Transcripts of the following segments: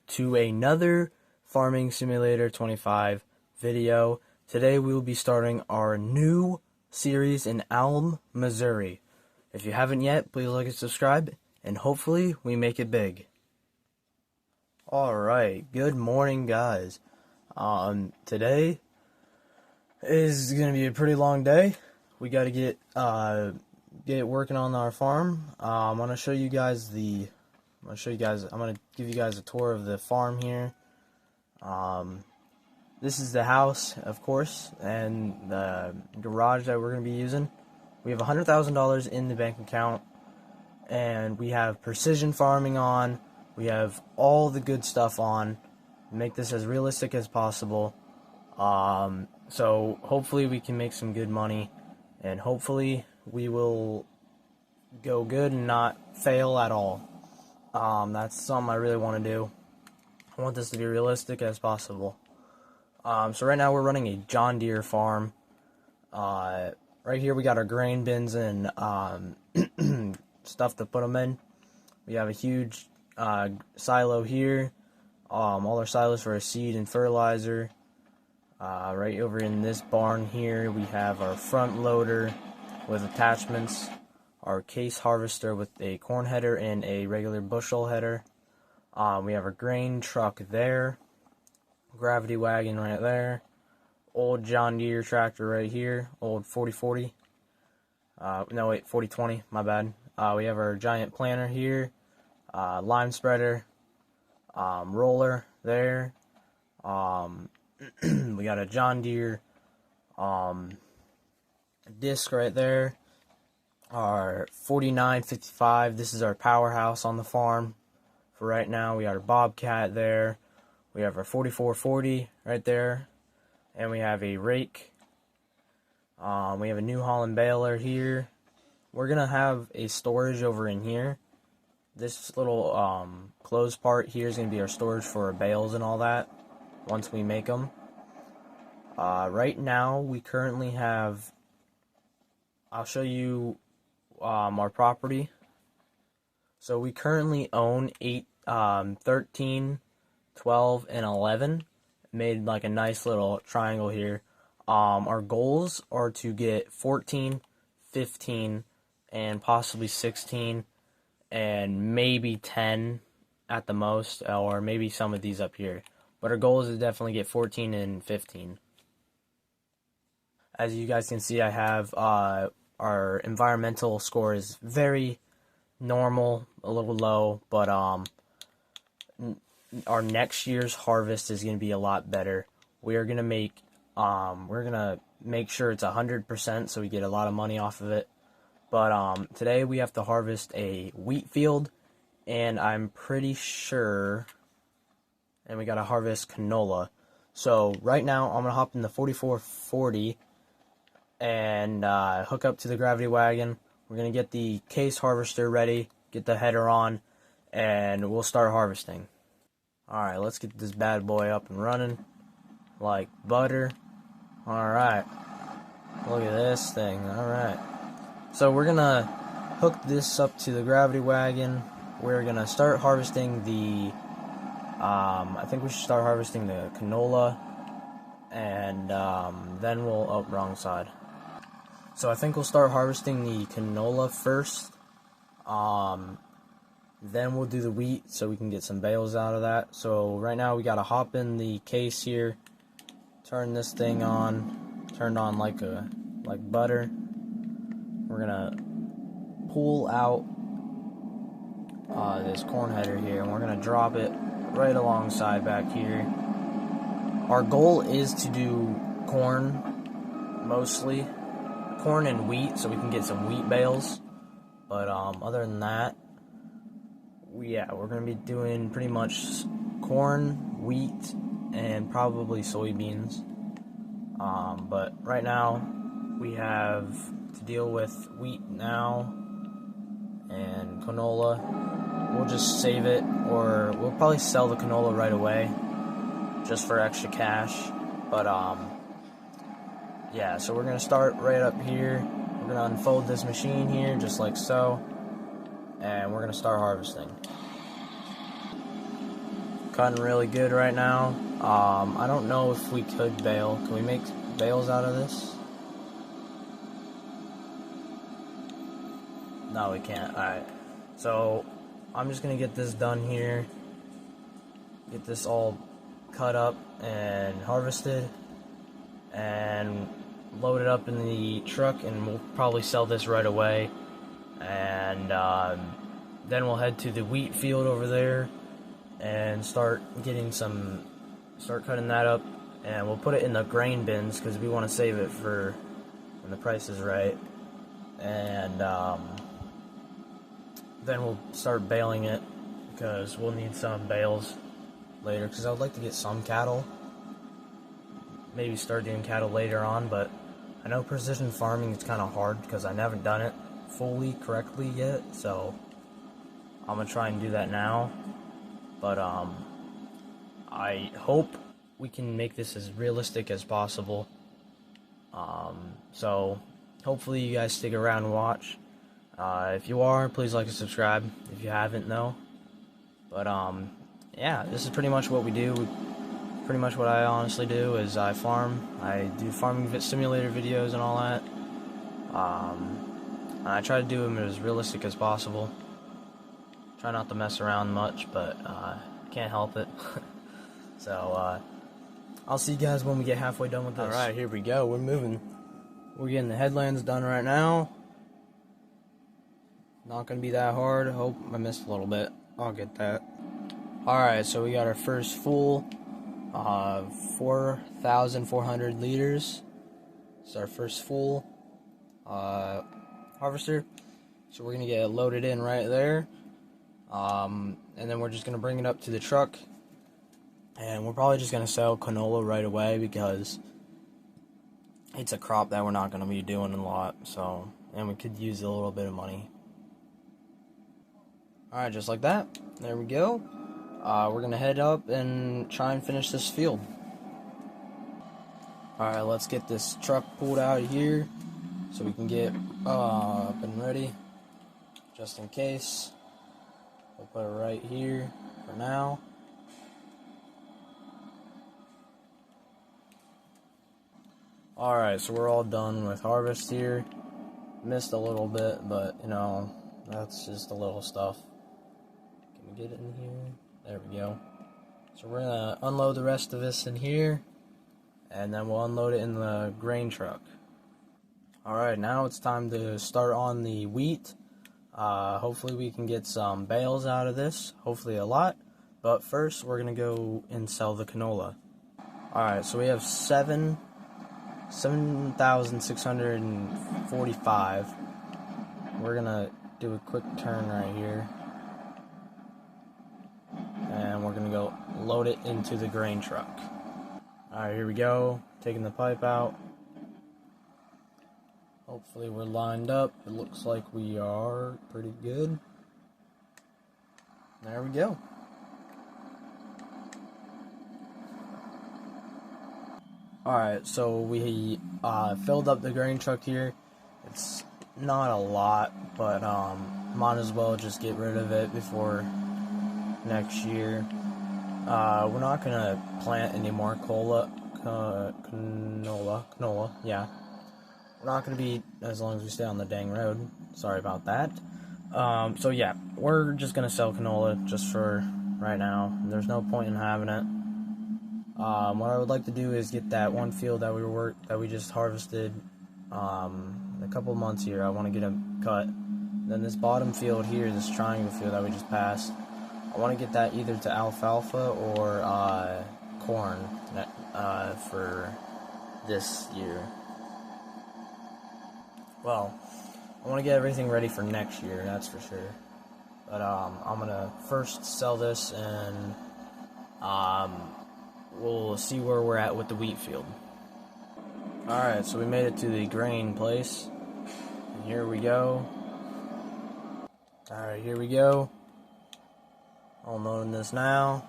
to another Farming Simulator 25 video. Today we will be starting our new series in Alma, Missouri. If you haven't yet, please like and subscribe, and hopefully we make it big. Alright, good morning guys. Today is going to be a pretty long day. We got to get working on our farm. I'm going to show you guys I'm going to give you guys a tour of the farm here. This is the house, of course, and the garage that we're going to be using. We have $100,000 in the bank account, and we have precision farming on. We have all the good stuff on. Make this as realistic as possible. So hopefully we can make some good money, and hopefully we will go good and not fail at all. That's something I really want to do. I want this to be realistic as possible. So right now we're running a John Deere farm. Right here we got our grain bins and stuff to put them in. We have a huge silo here. All our silos for our seed and fertilizer. Right over in this barn here we have our front loader with attachments, our case harvester with a corn header and a regular bushel header. We have our grain truck there, gravity wagon right there, old John Deere tractor right here, old 4040, no wait, 4020, my bad. We have our giant planter here, lime spreader, roller there. We got a John Deere disc right there, our 4955, this is our powerhouse on the farm for right now. We got our Bobcat there, we have our 4440 right there, and we have a rake. We have a New Holland baler here. We're gonna have a storage over in here. This little closed part here is gonna be our storage for our bales and all that once we make them. Right now we currently have, I'll show you our property. So we currently own 13, 12, and 11. Made like a nice little triangle here. Our goals are to get 14, 15, and possibly 16, and maybe 10 at the most, or maybe some of these up here. But our goal is to definitely get 14 and 15. As you guys can see, I have our environmental score is very normal, a little low, but our next year's harvest is going to be a lot better. We're gonna make sure it's 100%, so we get a lot of money off of it. But today we have to harvest a wheat field, and I'm pretty sure, and we gotta harvest canola. So right now I'm gonna hop in the 4440 and hook up to the gravity wagon. We're gonna get the case harvester ready, get the header on, and we'll start harvesting. Alright, let's get this bad boy up and running like butter. Alright, look at this thing. Alright, so we're gonna hook this up to the gravity wagon. We're gonna start harvesting the I think we should start harvesting the canola, and then we'll, oh, wrong side. So I think we'll start harvesting the canola first. Then we'll do the wheat so we can get some bales out of that. So right now we gotta hop in the case here, turn this thing on, turned on like butter. We're gonna pull out this corn header here, and we're gonna drop it right alongside back here. Our goal is to do corn, mostly corn and wheat, so we can get some wheat bales. But other than that, we're gonna be doing pretty much corn, wheat, and probably soybeans. But right now we have to deal with wheat now and canola. We'll just save it, or we'll probably sell the canola right away just for extra cash. But yeah, so we're gonna start right up here. We're gonna unfold this machine here just like so, and we're gonna start harvesting. cutting really good right now. I don't know if we could bale. Can we make bales out of this? No, we can't. Alright. So, I'm just going to get this done here. Get this all cut up and harvested. And load it up in the truck, and we'll probably sell this right away. And then we'll head to the wheat field over there and start cutting that up, and we'll put it in the grain bins because we want to save it for when the price is right. And then we'll start baling it because we'll need some bales later, because I would like to get some cattle. Maybe start doing cattle later on, but I know precision farming is kind of hard because I haven't done it fully correctly yet, so I'm gonna try and do that now. But I hope we can make this as realistic as possible. So hopefully you guys stick around and watch. If you are, please like and subscribe if you haven't, though. But yeah, this is pretty much what we do. Pretty much what I honestly do is I farm. I do farming simulator videos and all that. I try to do them as realistic as possible. Try not to mess around much, but can't help it. So I'll see you guys when we get halfway done with this. Alright, here we go. We're moving. We're getting the headlands done right now. Not gonna be that hard. Hope I missed a little bit. I'll get that. Alright, so we got our first full 4,400 liters. It's our first full harvester. So we're gonna get it loaded in right there. And then we're just gonna bring it up to the truck. And we're probably just gonna sell canola right away because it's a crop that we're not gonna be doing a lot. So, and we could use a little bit of money. Alright, just like that. There we go. We're gonna head up and try and finish this field. Alright, let's get this truck pulled out of here so we can get up and ready, just in case. We'll put it right here for now. Alright, so we're all done with harvest here. Missed a little bit, but you know, that's just a little stuff. Can we get it in here? There we go. So we're gonna unload the rest of this in here, and then we'll unload it in the grain truck. Alright, now it's time to start on the wheat. Hopefully we can get some bales out of this, hopefully a lot. But first we're gonna go and sell the canola. Alright, so we have 7,645. We're gonna do a quick turn right here. And we're gonna go load it into the grain truck. Alright, here we go. Taking the pipe out. Hopefully we're lined up. It looks like we are pretty good. There we go. Alright, so we filled up the grain truck here. It's not a lot, but might as well just get rid of it before next year. We're not gonna plant any more canola, yeah. We're not gonna be, as long as we stay on the dang road. Sorry about that. So yeah, we're just gonna sell canola just for right now. There's no point in having it. What I would like to do is get that one field that we just harvested in a couple of months here. I want to get them cut. Then this bottom field here, this triangle field that we just passed, I want to get that either to alfalfa or corn for this year. Well, I want to get everything ready for next year, that's for sure. But I'm gonna first sell this, and we'll see where we're at with the wheat field. Alright, so we made it to the grain place. And here we go. Alright, here we go. Unloading this now.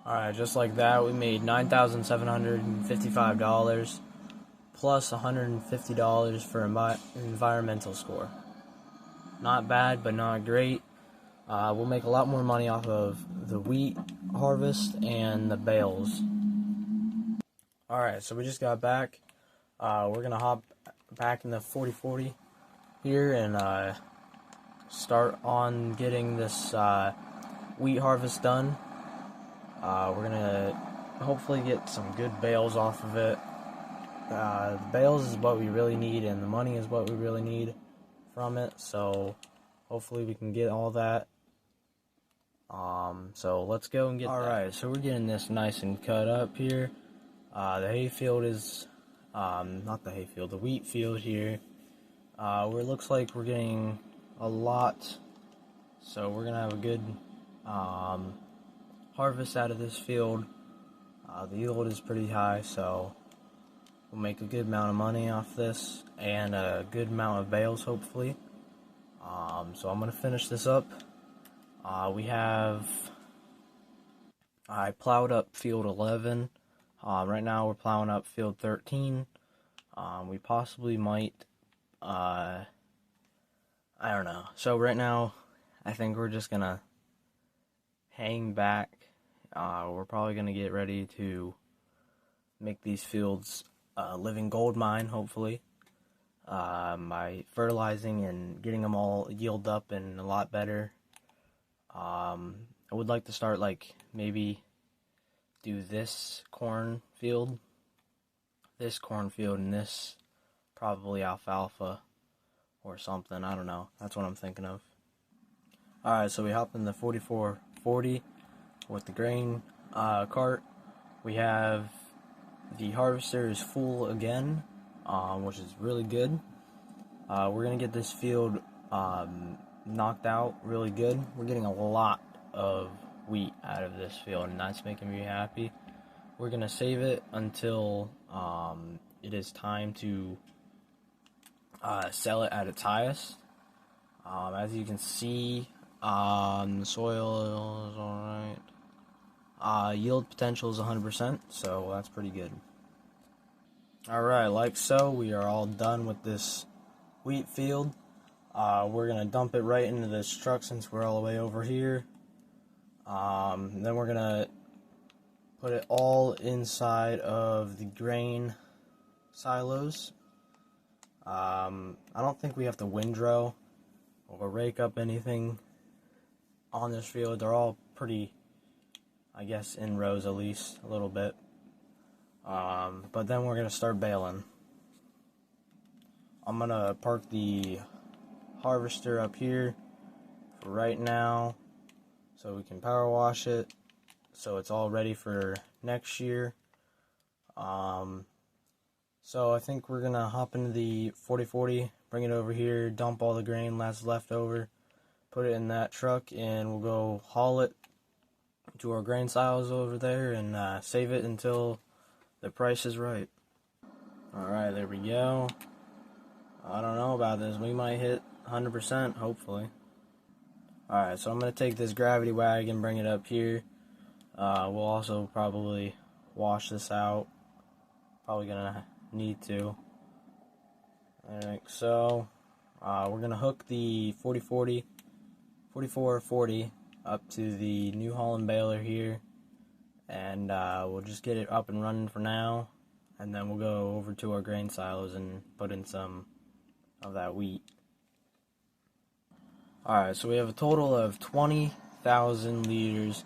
Alright, just like that, we made $9,755 plus $150 for environmental score. Not bad, but not great. We'll make a lot more money off of the wheat harvest and the bales. Alright, so we just got back. We're going to hop back in the 4040 here and start on getting this wheat harvest done. We're going to hopefully get some good bales off of it. The bales is what we really need, and the money is what we really need from it, so hopefully we can get all that. So let's go and get Alright, so we're getting this nice and cut up here. The hayfield is, not the hayfield, the wheat field here, where it looks like we're getting a lot, so we're going to have a good harvest out of this field. The yield is pretty high, so we'll make a good amount of money off this, and a good amount of bales, hopefully. So I'm going to finish this up. I plowed up field 11. Right now we're plowing up field 13. We possibly might, I don't know. So right now, I think we're just going to hang back. We're probably going to get ready to make these fields a living gold mine, hopefully, by fertilizing and getting them all yield up and a lot better. I would like to start, like, maybe do this cornfield, and this probably alfalfa or something. I don't know. That's what I'm thinking of. Alright, so we hop in the 4440 with the grain cart. We have the harvester is full again, which is really good. We're going to get this field knocked out really good. We're getting a lot of wheat out of this field, and that's making me happy. We're going to save it until it is time to sell it at its highest. As you can see, the soil is alright. Yield potential is 100%, so that's pretty good. Alright, like so, we are all done with this wheat field. We're going to dump it right into this truck since we're all the way over here. Then we're going to put it all inside of the grain silos. I don't think we have to windrow or rake up anything on this field. They're all pretty, I guess, in rows at least, a little bit. But then we're going to start baling. I'm going to park the harvester up here for right now so we can power wash it so it's all ready for next year. So I think we're going to hop into the 4040, bring it over here, dump all the grain that's left over, put it in that truck, and we'll go haul it to our grain silos over there and save it until the price is right. Alright, there we go. I don't know about this. We might hit 100%, hopefully. Alright, so I'm going to take this gravity wagon and bring it up here. We'll also probably wash this out. Probably going to need to. Alright, so we're going to hook the 4440 up to the New Holland baler here. And we'll just get it up and running for now. And then we'll go over to our grain silos and put in some of that wheat. Alright, so we have a total of 20,000 liters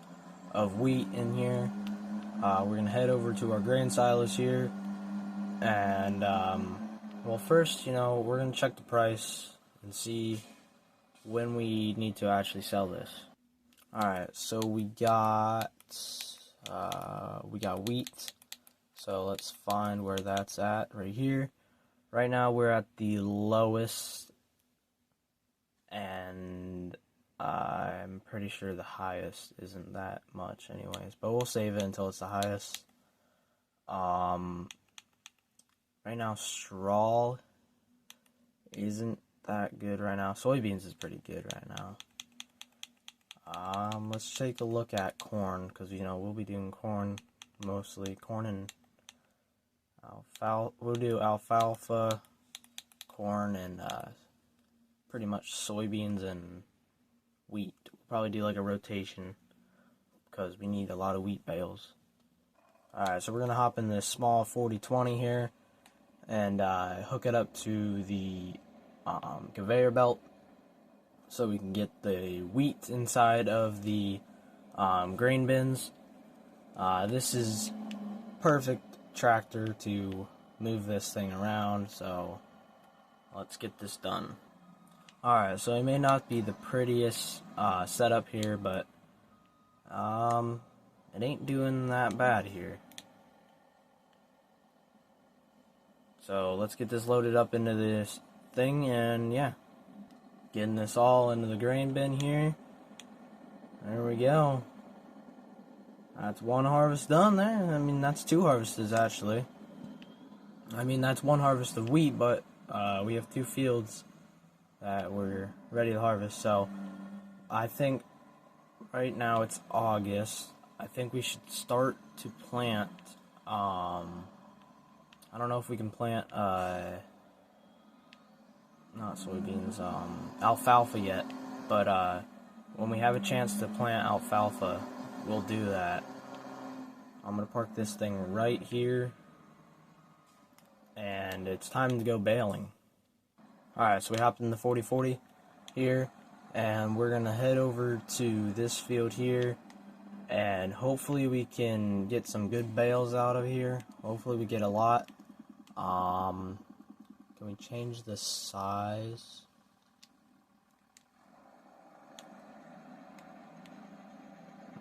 of wheat in here. We're going to head over to our grain silos here. And, well, first, we're going to check the price and see when we need to actually sell this. Alright, so we got wheat. So let's find where that's at right here. Right now we're at the lowest, and I'm pretty sure the highest isn't that much anyways, but we'll save it until it's the highest. Right now straw isn't that good right now. Soybeans is pretty good right now. Let's take a look at corn, because we'll be doing corn mostly. Corn and alfalfa. We'll do alfalfa, corn, and pretty much soybeans and wheat. We'll probably do like a rotation because we need a lot of wheat bales. Alright, so we're gonna hop in this small 40-20 here and hook it up to the conveyor belt so we can get the wheat inside of the grain bins. This is perfect tractor to move this thing around, so let's get this done. Alright, so it may not be the prettiest setup here, but it ain't doing that bad here. So let's get this loaded up into this thing, and yeah, getting this all into the grain bin here. There we go. That's one harvest done there. I mean, that's two harvests actually. I mean, that's one harvest of wheat, but we have two fields that we're ready to harvest. So I think right now it's August. I think we should start to plant. I don't know if we can plant not soybeans, alfalfa yet, but when we have a chance to plant alfalfa, we'll do that. I'm gonna park this thing right here, and it's time to go baling. Alright, so we hopped in the 40-40 here, and we're gonna head over to this field here, and hopefully we can get some good bales out of here. Hopefully we get a lot. Can we change the size?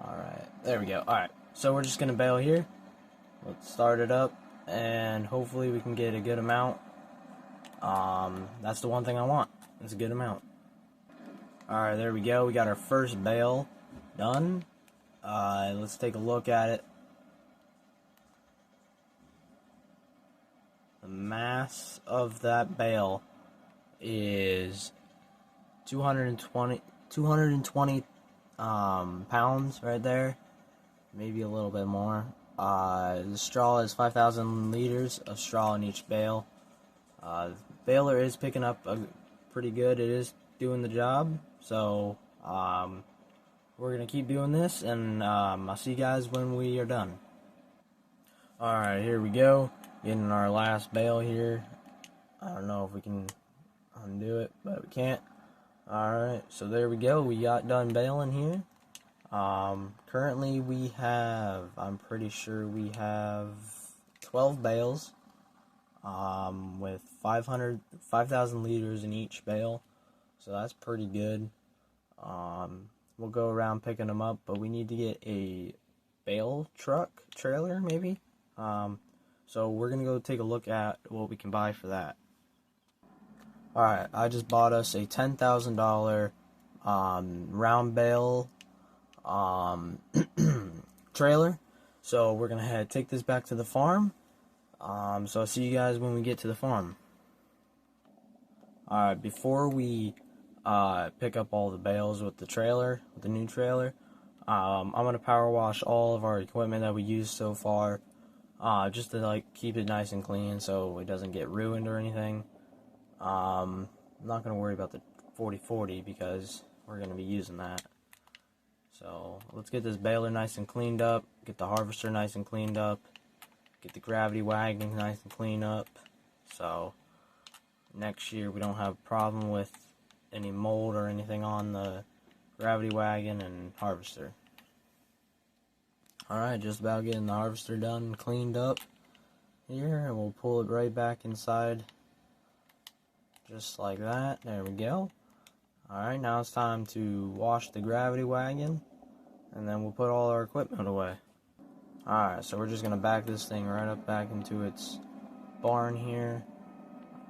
Alright, there we go. Alright, so we're just gonna bale here. Let's start it up, and hopefully we can get a good amount. That's the one thing I want. It's a good amount. Alright, there we go. We got our first bale done. Let's take a look at it. The mass of that bale is 220 pounds right there. Maybe a little bit more. The straw is 5,000 liters of straw in each bale. The baler is picking up pretty good. It is doing the job. So we're going to keep doing this, and I'll see you guys when we are done. Alright, here we go. Getting our last bale here. I don't know if we can undo it, but we can't. Alright, so there we go. We got done baling here. Currently we have, I'm pretty sure we have 12 bales with 5,000 liters in each bale. So that's pretty good. We'll go around picking them up, but we need to get a bale truck, trailer maybe. So we're going to go take a look at what we can buy for that. Alright, I just bought us a $10,000 round bale trailer. So we're going to take this back to the farm. So I'll see you guys when we get to the farm. Alright, before we pick up all the bales with the trailer, with the new trailer, I'm going to power wash all of our equipment that we used so far. Just to keep it nice and clean so it doesn't get ruined or anything. I'm not going to worry about the 40-40 because we're going to be using that. So let's get this baler nice and cleaned up, get the harvester nice and cleaned up, get the gravity wagon nice and cleaned up, so next year we don't have a problem with any mold or anything on the gravity wagon and harvester. Alright, just about getting the harvester done and cleaned up here, and we'll pull it right back inside, just like that. There we go. Alright, now it's time to wash the gravity wagon, and then we'll put all our equipment away. Alright, so we're just going to back this thing right up back into its barn here.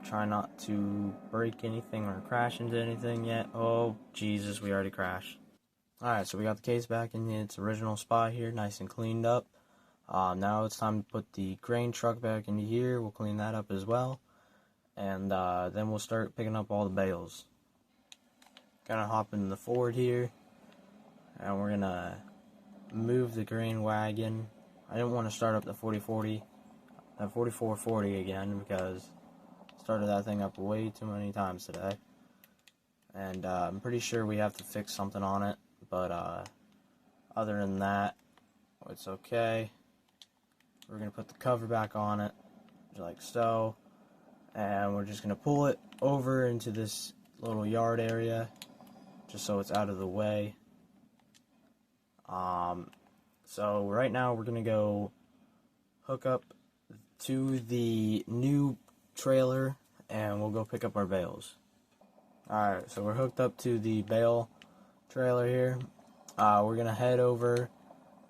Try not to break anything or crash into anything yet. Oh, Jesus, we already crashed. Alright, so we got the case back in its original spot here, nice and cleaned up. Now it's time to put the grain truck back into here. We'll clean that up as well. And then we'll start picking up all the bales. Gonna hop in the Ford here. and we're gonna move the grain wagon. I didn't want to start up the 4440 again because I started that thing up way too many times today. And I'm pretty sure we have to fix something on it, but other than that, it's okay. We're going to put the cover back on it, like so, and we're just going to pull it over into this little yard area, just so it's out of the way. So right now we're going to go hook up to the new trailer, and we'll go pick up our bales. Alright, so we're hooked up to the bale trailer here. We're going to head over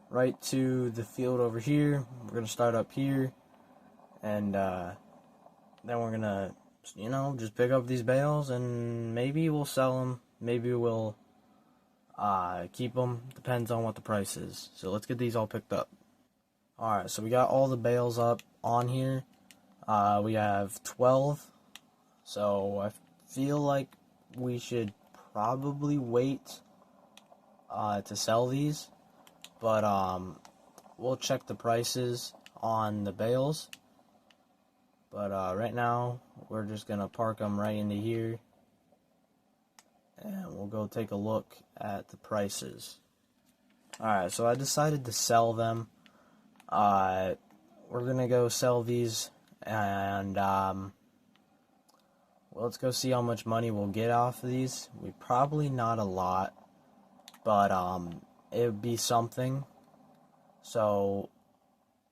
right to the field over here. We're going to start up here, and then we're going to, just pick up these bales, and maybe we'll sell them, maybe we'll keep them, depends on what the price is. So let's get these all picked up. Alright, so we got all the bales up on here. We have 12, so I feel like we should probably wait to sell these, but we'll check the prices on the bales. But right now we're just gonna park them right into here, and we'll go take a look at the prices. Alright, so I decided to sell them. We're gonna go sell these, and let's go see how much money we'll get off of these. Probably not a lot, but it would be something. So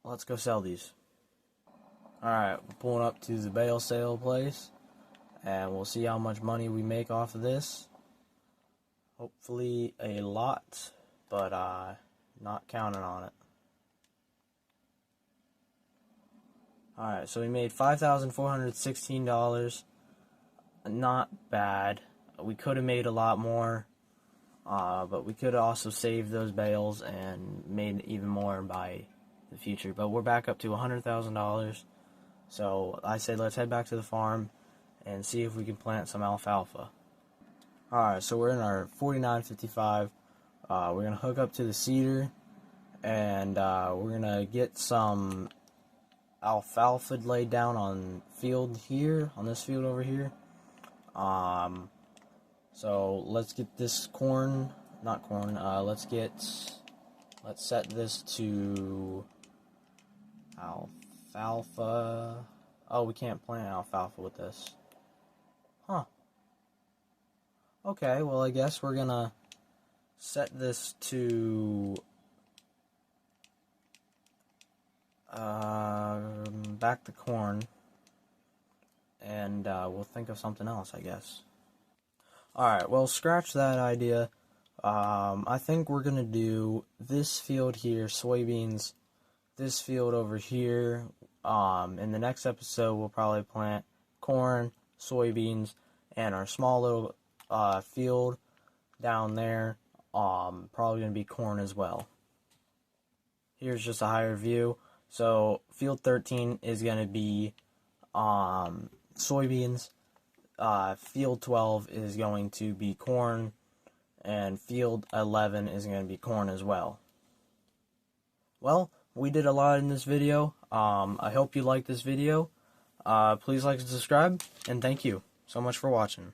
let's go sell these. Alright, we're pulling up to the bale sale place, and we'll see how much money we make off of this. Hopefully a lot, but not counting on it. Alright, so we made $5,416. Not bad. We could have made a lot more, but we could have also saved those bales and made even more by the future. But we're back up to $100,000. So I say let's head back to the farm and see if we can plant some alfalfa. Alright, so we're in our 4955. We're going to hook up to the seeder, and we're going to get some alfalfa laid down on field here, on this field over here. So let's get this let's set this to alfalfa. Oh, we can't plant alfalfa with this. Huh. Okay, well, I guess we're gonna set this to back to corn, and we'll think of something else, I guess. Alright, well, scratch that idea. I think we're gonna do this field here, soybeans, this field over here. In the next episode, we'll probably plant corn, soybeans, and our small little field down there, probably gonna be corn as well. Here's just a higher view. So field 13 is gonna be soybeans. Field 12 is going to be corn, and field 11 is going to be corn as well. Well, we did a lot in this video. I hope you liked this video. Please like and subscribe, and thank you so much for watching.